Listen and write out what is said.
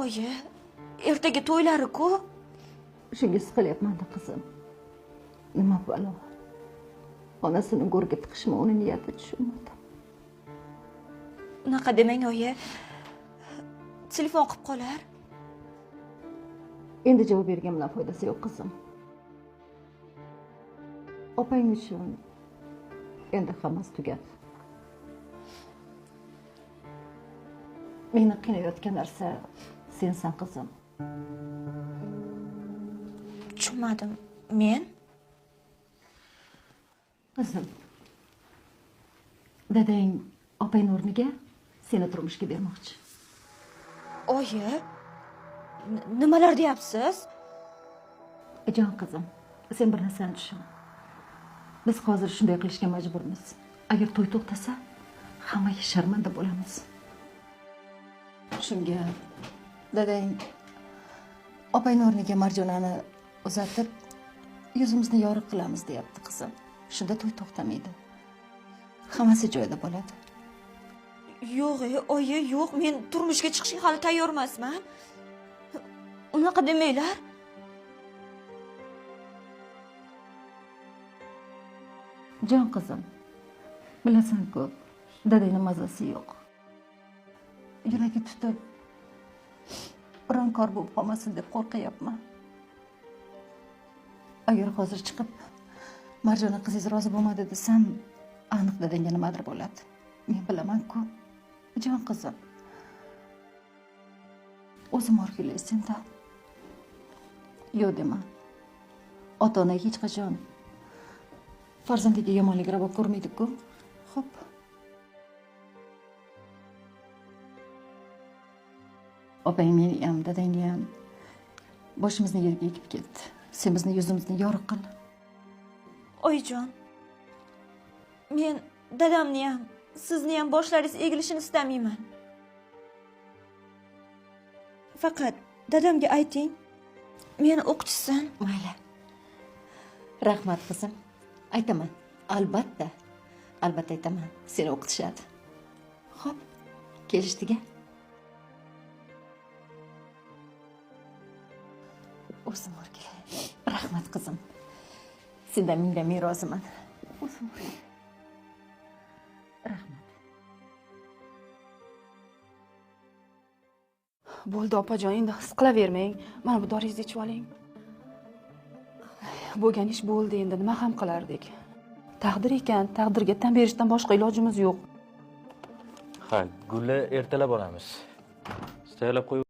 Oyi, ertaga to'ylari-ku. Shunga siqilyapman-da qizim. Nima balo? Onasini go'rga tiqishma uni niyati tushunmadim. Unaqa demang, oyi. Telefon qilib qolar. Endi javob berganimdan foydasi yo'q qizim. Opang uchun endi hammasi tugadi. Meni qiynayotgan narsa sensan qizim. Tushunmadim. Men? Qizim, dadang opang o'rniga seni turmushga bermoqchi. Oyi, nimalar deyapsiz? Jon qizim, sen bir narsani tushun. Biz hozir shunday qilishga majburmiz. Agar to'y to'xtasa, hammaga sharmanda bo'lamiz. Shunga dadang opang o'rniga Marjonani uzatib, yuzimizni yorug' qilamiz deyapti qizim. Shunda to'y to'xtamaydi. Hammasi joyida bo'ladi. Yo'q, oyi, yo'q. Men turmushga chiqishga hali tayyor emasman. Unaqa demanglar. Jon qizim, bilasan-ku, dadangning mazasi yo'q. Yuragi tutib, ronkor bo'lib qolmasin deb qo'rqyapman. Agar hozir chiqib, Marjona qizingiz rozi bo'lmadi desam, aniq dadangga nimadir bo'ladi. Men bilaman-ku. Jon qizim. O'zim orqalaysan-da. Yo'q dema. Ota-ona hech qachon farzandiga yomonlik ravo ko'rmaydi-ku. Xo'p. Opang meni ham, dadangni ham boshimizni yerga egib ketdi. Sen bizni yuzimizni yorug' qil. Oyijon, men dadamni ham, sizni ham boshlaringiz egilishini istamayman. Faqat dadamga ayting, meni o'qitsin. Mayli. Rahmat qizim. Aytaman. Albatta. Albatta aytaman. Seni o'qitishadi. Xo'p, kelishdik-a? O'zim o'rgilay. Rahmat qizim. Sendan mingdan men roziman. O'zim o'rgilay. Rahmat. Bo'ldi opajon, endi his qilavermang. Mana bu doringizni ichib oling. Bo'lgan ish bo'ldi, endi nima ham qilardik? Taqdir ekan, taqdirga tan berishdan boshqa ilojimiz yo'q. Ha, gulni ertalab olamiz. Tayyorlab qo'yib